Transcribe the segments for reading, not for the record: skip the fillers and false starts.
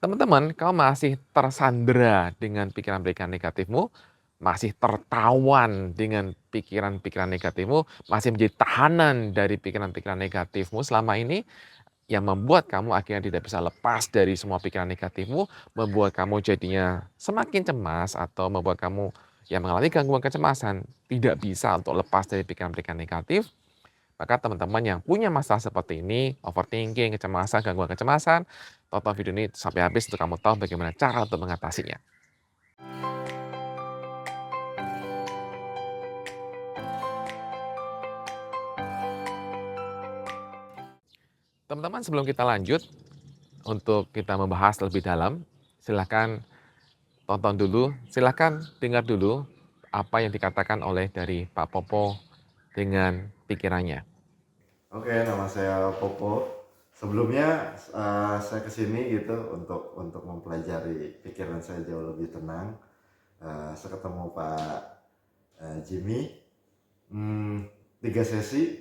Teman-teman, kamu masih tersandera dengan pikiran-pikiran negatifmu, masih tertawan dengan pikiran-pikiran negatifmu, masih menjadi tahanan dari pikiran-pikiran negatifmu selama ini, yang membuat kamu akhirnya tidak bisa lepas dari semua pikiran negatifmu, membuat kamu jadinya semakin cemas atau membuat kamu yang mengalami gangguan kecemasan tidak bisa untuk lepas dari pikiran-pikiran negatif. Maka teman-teman yang punya masalah seperti ini, overthinking, kecemasan, gangguan kecemasan, tonton video ini sampai habis untuk kamu tahu bagaimana cara untuk mengatasinya. Teman-teman, sebelum kita lanjut untuk kita membahas lebih dalam, silahkan tonton dulu, silahkan dengar dulu apa yang dikatakan oleh dari Pak Popo dengan pikirannya. Oke, nama saya Popo. Sebelumnya saya kesini gitu untuk mempelajari pikiran saya jauh lebih tenang. Saya ketemu Pak Jimmy. 3 sesi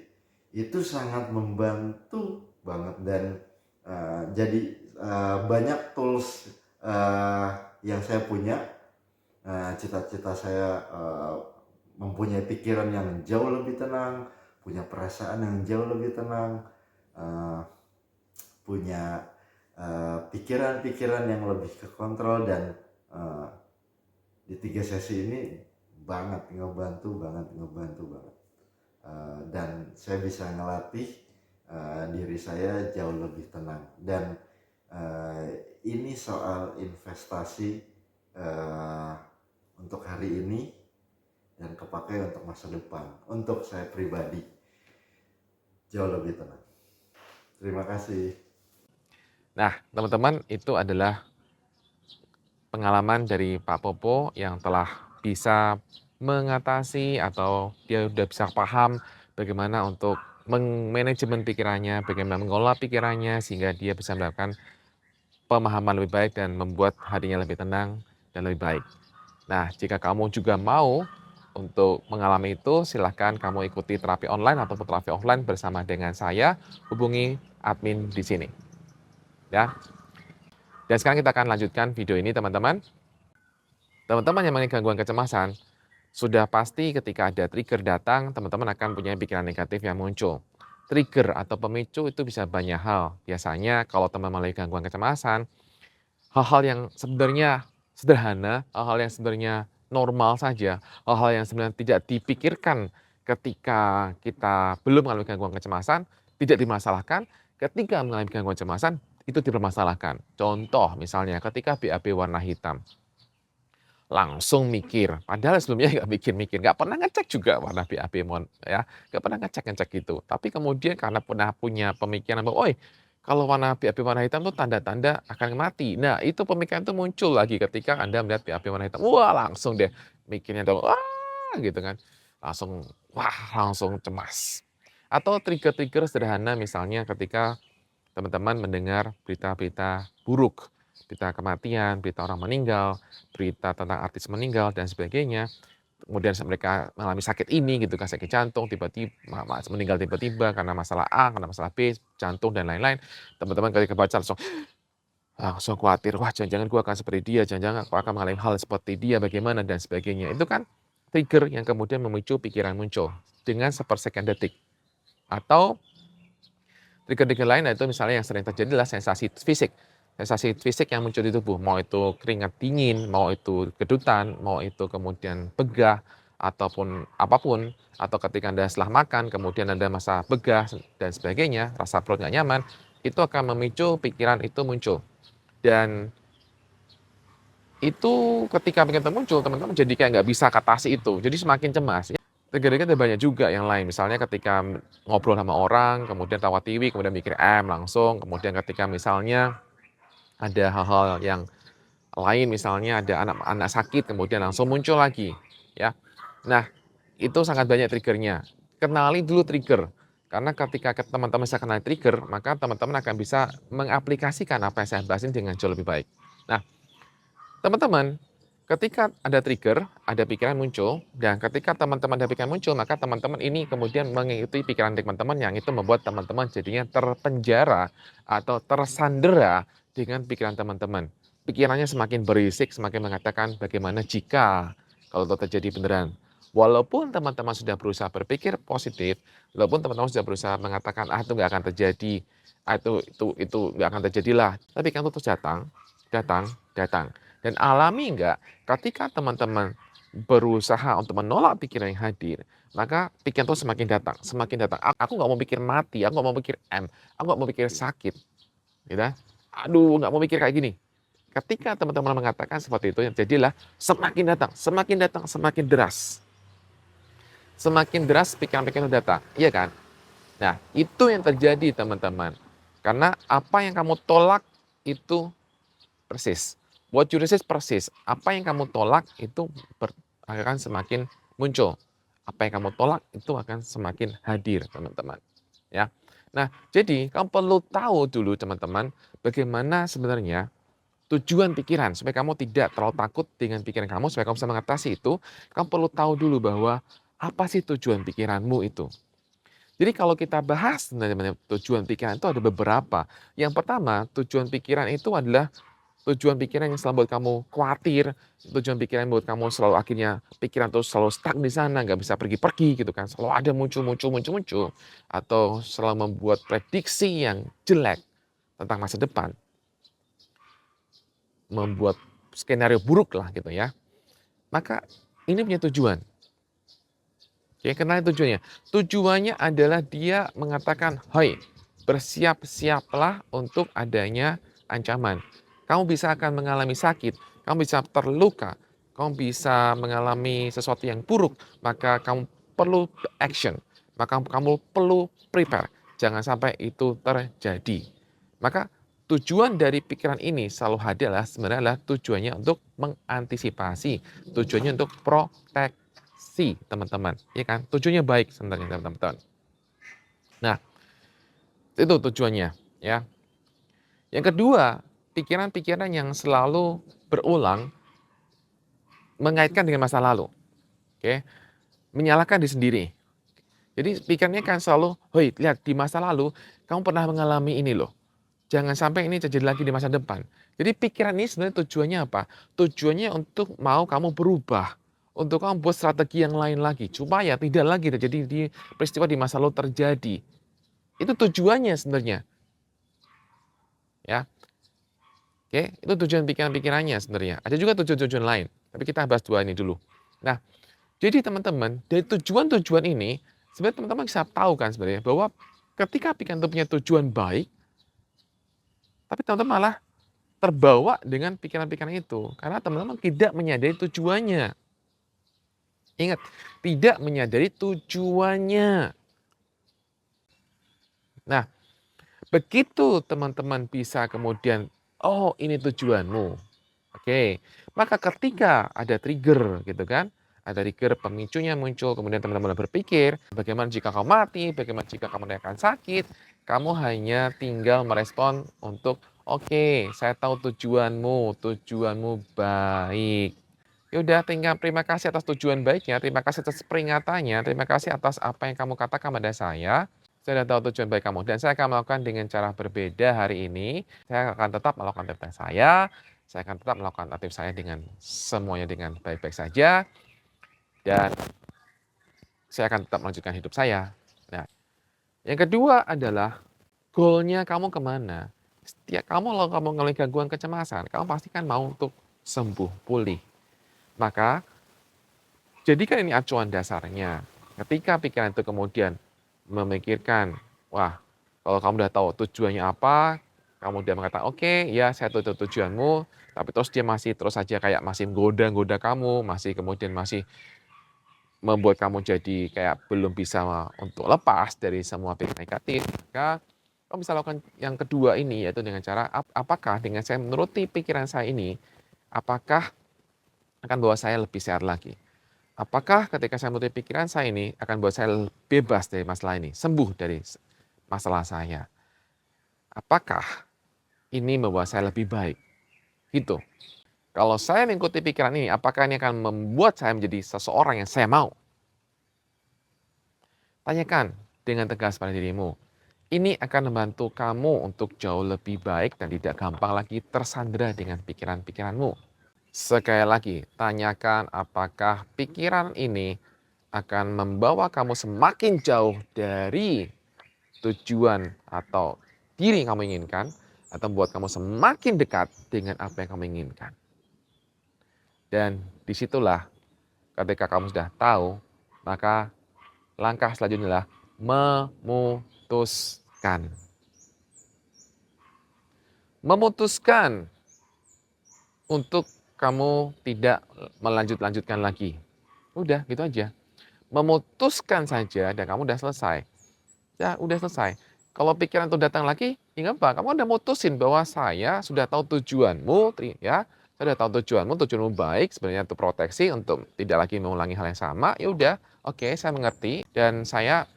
itu sangat membantu banget dan jadi banyak tools yang saya punya. Cita-cita saya mempunyai pikiran yang jauh lebih tenang, punya perasaan yang jauh lebih tenang, uh, punya pikiran-pikiran yang lebih kekontrol dan uh, di 3 sesi ini ngebantu banget. Dan saya bisa ngelatih diri saya jauh lebih tenang dan uh, ini soal investasi uh, untuk hari ini dan kepakai untuk masa depan. Untuk saya pribadi jauh lebih tenang. Terima kasih. Nah, teman-teman, itu adalah pengalaman dari Pak Popo yang telah bisa mengatasi atau dia udah bisa paham bagaimana untuk manajemen pikirannya, bagaimana mengolah pikirannya sehingga dia bisa mendapatkan pemahaman lebih baik dan membuat harinya lebih tenang dan lebih baik. Nah, jika kamu juga mau untuk mengalami itu, silahkan kamu ikuti terapi online ataupun terapi offline bersama dengan saya. Hubungi admin di sini. Ya. Dan sekarang kita akan lanjutkan video ini, teman-teman. Teman-teman yang mengalami gangguan kecemasan, sudah pasti ketika ada trigger datang, teman-teman akan punya pikiran negatif yang muncul. Trigger atau pemicu itu bisa banyak hal. Biasanya kalau teman mengalami gangguan kecemasan, hal-hal yang sebenarnya sederhana, hal-hal yang sebenarnya normal saja, hal-hal yang sebenarnya tidak dipikirkan ketika kita belum mengalami gangguan kecemasan, tidak dimasalahkan, ketika mengalami gangguan kecemasan, itu dipermasalahkan. Contoh misalnya ketika BAB warna hitam, langsung mikir, padahal sebelumnya nggak mikir-mikir, nggak pernah ngecek juga warna BAB ya, nggak pernah ngecek-ngecek gitu. Tapi kemudian karena pernah punya pemikiran bahwa, "Oi, kalau warna BAB warna hitam tuh tanda-tanda akan mati." Nah, itu pemikiran itu muncul lagi ketika Anda melihat BAB warna hitam. Wah, langsung deh mikirnya tuh, "Wah!" gitu kan. Langsung, wah, langsung cemas. Atau trigger-trigger sederhana misalnya ketika teman-teman mendengar berita-berita buruk, berita kematian, berita orang meninggal, berita tentang artis meninggal dan sebagainya. Kemudian mereka mengalami sakit ini gitu kan, sakit jantung, tiba-tiba meninggal tiba-tiba karena masalah A, karena masalah B, jantung dan lain-lain. Teman-teman ketika baca langsung khawatir, wah jangan-jangan gue akan seperti dia, jangan-jangan aku akan mengalami hal seperti dia, bagaimana dan sebagainya. Itu kan trigger yang kemudian memicu pikiran muncul dengan sepersekian detik. Atau trigger-trigger lain yaitu misalnya yang sering terjadi adalah sensasi fisik. Sensasi fisik yang muncul di tubuh, mau itu keringat dingin, mau itu kedutan, mau itu kemudian begah, ataupun apapun, atau ketika Anda setelah makan, kemudian Anda merasa begah dan sebagainya, rasa perut nggak nyaman, itu akan memicu pikiran itu muncul. Dan itu ketika pikiran itu muncul, teman-teman jadi kayak nggak bisa katasi itu, jadi semakin cemas. Trigger-trigger ada banyak juga yang lain, misalnya ketika ngobrol sama orang, kemudian tawa tiwi, kemudian mikir langsung, kemudian ketika misalnya ada hal-hal yang lain, misalnya ada anak-anak sakit, kemudian langsung muncul lagi, ya. Nah, itu sangat banyak triggernya. Kenali dulu trigger, karena ketika teman-teman bisa kenali trigger, maka teman-teman akan bisa mengaplikasikan apa yang saya bahas ini dengan jauh lebih baik. Nah, teman-teman, ketika ada trigger, ada pikiran muncul, dan ketika teman-teman ada pikiran muncul, maka teman-teman ini kemudian mengikuti pikiran teman-teman yang itu membuat teman-teman jadinya terpenjara atau tersandera dengan pikiran teman-teman. Pikirannya semakin berisik, semakin mengatakan bagaimana jika kalau itu terjadi beneran. Walaupun teman-teman sudah berusaha berpikir positif, walaupun teman-teman sudah berusaha mengatakan, "Ah, itu nggak akan terjadi, ah, itu nggak akan terjadilah." Tapi kan itu terus datang, datang, datang. Dan alami nggak, ketika teman-teman berusaha untuk menolak pikiran yang hadir, maka pikiran itu semakin datang, semakin datang. Aku nggak mau pikir mati, aku nggak mau pikir aku nggak mau pikir sakit, gitu kan. Aduh, nggak mau mikir kayak gini. Ketika teman-teman mengatakan seperti itu, jadilah semakin datang, semakin datang, semakin deras. Semakin deras pikiran-pikiran itu datang, iya kan? Nah, itu yang terjadi teman-teman. Karena apa yang kamu tolak itu persis. What you resist persis. Apa yang kamu tolak itu akan semakin muncul. Apa yang kamu tolak itu akan semakin hadir, teman-teman. Ya. Nah, jadi kamu perlu tahu dulu teman-teman, bagaimana sebenarnya tujuan pikiran supaya kamu tidak terlalu takut dengan pikiran kamu, supaya kamu bisa mengatasi itu, kamu perlu tahu dulu bahwa apa sih tujuan pikiranmu itu. Jadi kalau kita bahas sebenarnya tujuan pikiran itu ada beberapa. Yang pertama, tujuan pikiran itu adalah tujuan pikiran yang selalu buat kamu khawatir, tujuan pikiran yang buat kamu selalu akhirnya pikiran tuh selalu stuck di sana, nggak bisa pergi-pergi gitu kan, selalu ada muncul, atau selalu membuat prediksi yang jelek tentang masa depan, membuat skenario buruk lah gitu ya. Maka ini punya tujuan. Oke, kenapa tujuannya? Tujuannya adalah dia mengatakan, "Hoi, bersiap-siaplah untuk adanya ancaman. Kamu bisa akan mengalami sakit, kamu bisa terluka, kamu bisa mengalami sesuatu yang buruk, maka kamu perlu action, maka kamu perlu prepare. Jangan sampai itu terjadi." Maka tujuan dari pikiran ini selalu hadir adalah sebenarnya adalah tujuannya untuk mengantisipasi, tujuannya untuk proteksi teman-teman, ya kan? Tujuannya baik sebenarnya teman-teman. Nah, itu tujuannya, ya. Yang kedua, pikiran-pikiran yang selalu berulang mengaitkan dengan masa lalu, oke? Menyalahkan diri sendiri. Jadi pikirannya kan selalu, "Hoi, lihat di masa lalu kamu pernah mengalami ini loh. Jangan sampai ini terjadi lagi di masa depan." Jadi pikiran ini sebenarnya tujuannya apa? Tujuannya untuk mau kamu berubah, untuk kamu buat strategi yang lain lagi, supaya tidak lagi terjadi di peristiwa di masa lalu terjadi. Itu tujuannya sebenarnya, ya. Oke, itu tujuan pikiran-pikirannya sebenarnya. Ada juga tujuan-tujuan lain, tapi kita bahas 2 ini dulu. Nah, jadi teman-teman, dari tujuan-tujuan ini, sebenarnya teman-teman bisa tahu kan sebenarnya bahwa ketika pikiran itu punya tujuan baik, tapi teman-teman malah terbawa dengan pikiran-pikiran itu, karena teman-teman tidak menyadari tujuannya. Ingat, tidak menyadari tujuannya. Nah, begitu teman-teman bisa kemudian, "Oh, ini tujuanmu." Oke, maka ketika ada trigger gitu kan, ada trigger pemicunya muncul, kemudian teman-teman mulai berpikir, bagaimana jika kamu mati, bagaimana jika kamu akan sakit, kamu hanya tinggal merespon untuk, "Oke, saya tahu tujuanmu, tujuanmu baik." Ya udah, tinggal terima kasih atas tujuan baiknya, terima kasih atas peringatannya, terima kasih atas apa yang kamu katakan pada saya. Saya sudah tahu tujuan baik kamu dan saya akan melakukan dengan cara berbeda hari ini. Saya akan tetap melakukan aktivitas saya akan tetap melakukan aktivitas saya dengan semuanya dengan baik-baik saja dan saya akan tetap melanjutkan hidup saya. Nah, yang kedua adalah goalnya kamu kemana? Setiap kalau kamu mengalami gangguan kecemasan, kamu pasti kan mau untuk sembuh, pulih. Maka jadikan ini acuan dasarnya. Ketika pikiran itu kemudian memikirkan, wah, kalau kamu udah tahu tujuannya apa, kamu udah mengatakan, "Oke, ya saya tahu itu tujuanmu," tapi terus dia masih terus saja kayak masih menggoda-goda kamu, masih kemudian masih membuat kamu jadi kayak belum bisa untuk lepas dari semua pikiran negatif, maka kamu bisa lakukan yang kedua ini, yaitu dengan cara, apakah dengan saya menuruti pikiran saya ini, apakah akan membawa saya lebih sehat lagi? Apakah ketika saya menuruti pikiran saya ini akan buat saya bebas dari masalah ini, sembuh dari masalah saya? Apakah ini membuat saya lebih baik? Gitu. Kalau saya mengikuti pikiran ini, apakah ini akan membuat saya menjadi seseorang yang saya mau? Tanyakan dengan tegas pada dirimu. Ini akan membantu kamu untuk jauh lebih baik dan tidak gampang lagi tersandera dengan pikiran-pikiranmu. Sekali lagi, tanyakan apakah pikiran ini akan membawa kamu semakin jauh dari tujuan atau diri yang kamu inginkan, atau membuat kamu semakin dekat dengan apa yang kamu inginkan. Dan disitulah ketika kamu sudah tahu, maka langkah selanjutnya adalah memutuskan. Memutuskan untuk kamu tidak melanjutkan lagi. Udah gitu aja. Memutuskan saja dan kamu udah selesai. Ya udah selesai. Kalau pikiran itu datang lagi, ya nggak apa, kamu udah mutusin bahwa saya sudah tahu tujuanmu, ya. Saya sudah tahu tujuanmu baik, sebenarnya untuk proteksi, untuk tidak lagi mengulangi hal yang sama. Ya udah, oke, saya mengerti dan saya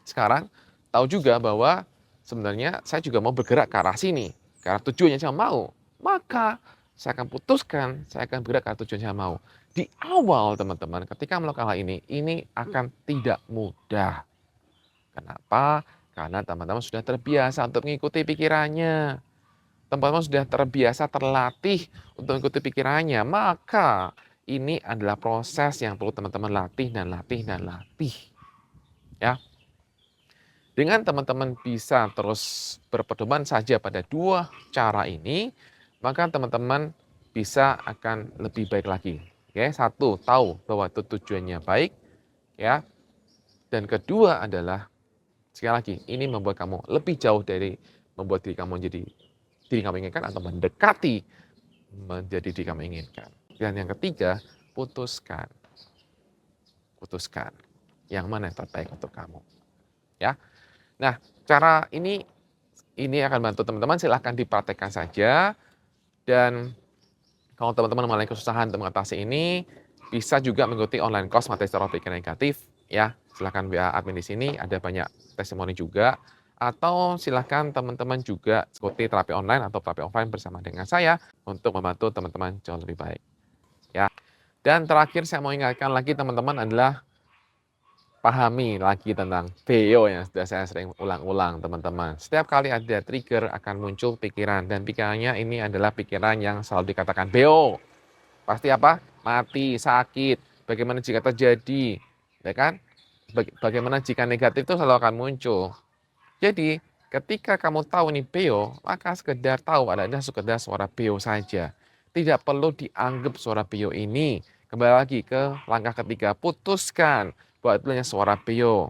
sekarang tahu juga bahwa sebenarnya saya juga mau bergerak ke arah sini, ke arah tujuan yang saya mau. Maka saya akan putuskan, saya akan bergerak ke arah tujuan yang saya mau. Di awal teman-teman, ketika melakukan hal ini akan tidak mudah. Kenapa? Karena teman-teman sudah terbiasa untuk mengikuti pikirannya. Teman-teman sudah terbiasa terlatih untuk mengikuti pikirannya. Maka ini adalah proses yang perlu teman-teman latih dan latih dan latih. Ya. Dengan teman-teman bisa terus berpedoman saja pada dua cara ini, maka teman-teman bisa akan lebih baik lagi. Oke, satu, tahu bahwa itu tujuannya baik, ya. Dan kedua adalah sekali lagi, ini membuat kamu lebih jauh dari membuat diri kamu menjadi diri kamu inginkan atau mendekati menjadi diri kamu inginkan. Dan yang ketiga, putuskan. Putuskan yang mana yang terbaik untuk kamu. Ya. Nah, cara ini akan bantu teman-teman, silahkan dipraktekkan saja. Dan kalau teman-teman mengalami kesusahan untuk mengatasi ini, bisa juga mengikuti online course materi secara pikiran negatif. Ya, silahkan WA admin di sini, ada banyak testimoni juga. Atau silahkan teman-teman juga ikuti terapi online atau terapi offline bersama dengan saya untuk membantu teman-teman jauh lebih baik. Ya. Dan terakhir saya mau ingatkan lagi teman-teman adalah pahami lagi tentang BO yang sudah saya sering ulang-ulang teman-teman. Setiap kali ada trigger akan muncul pikiran dan pikirannya ini adalah pikiran yang selalu dikatakan BO. Pasti apa? Mati, sakit, bagaimana jika terjadi, ya kan? Bagaimana jika negatif itu selalu akan muncul. Jadi, ketika kamu tahu ini BO, maka sekedar tahu ada sekedar suara BO saja. Tidak perlu dianggap suara BO ini. Kembali lagi ke langkah ketiga, putuskan bahwa itu hanya suara BO.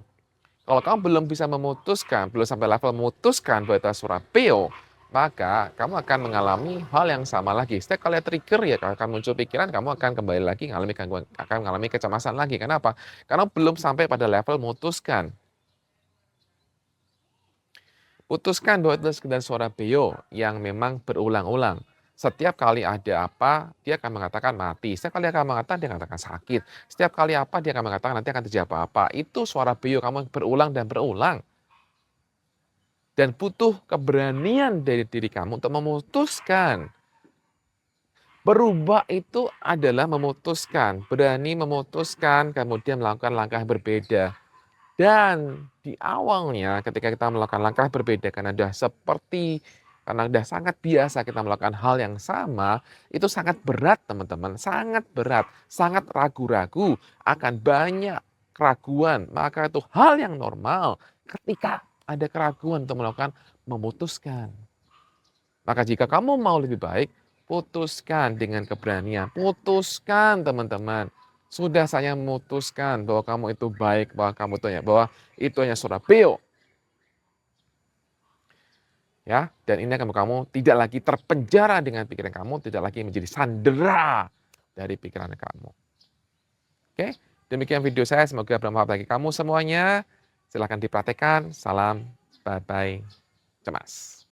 Kalau kamu belum bisa memutuskan, belum sampai level memutuskan bahwa itu suara BO, maka kamu akan mengalami hal yang sama lagi. Setiap kali trigger ya akan muncul pikiran, kamu akan kembali lagi mengalami gangguan, akan mengalami kecemasan lagi. Kenapa? Karena belum sampai pada level memutuskan. Putuskan bahwa itu sekedar suara beo yang memang berulang-ulang. Setiap kali ada apa, dia akan mengatakan mati. Setiap kali akan mengatakan, dia akan mengatakan sakit. Setiap kali apa, dia akan mengatakan nanti akan terjadi apa-apa. Itu suara beo kamu berulang dan berulang. Dan butuh keberanian dari diri kamu untuk memutuskan. Berubah itu adalah memutuskan. Berani memutuskan, kemudian melakukan langkah berbeda. Dan di awalnya ketika kita melakukan langkah berbeda karena sudah sangat biasa kita melakukan hal yang sama, itu sangat berat teman-teman, sangat berat, sangat ragu-ragu, akan banyak keraguan. Maka itu hal yang normal ketika ada keraguan untuk melakukan memutuskan. Maka jika kamu mau lebih baik, putuskan dengan keberanian. Putuskan teman-teman. Sudah saya memutuskan bahwa kamu itu baik, bahwa itu hanya Surabaya. Ya, dan ini akan membuat kamu tidak lagi terpenjara dengan pikiran kamu, tidak lagi menjadi sandera dari pikiran kamu. Oke, demikian video saya, semoga bermanfaat bagi kamu semuanya. Silahkan dipraktekkan. Salam, bye-bye, cemas.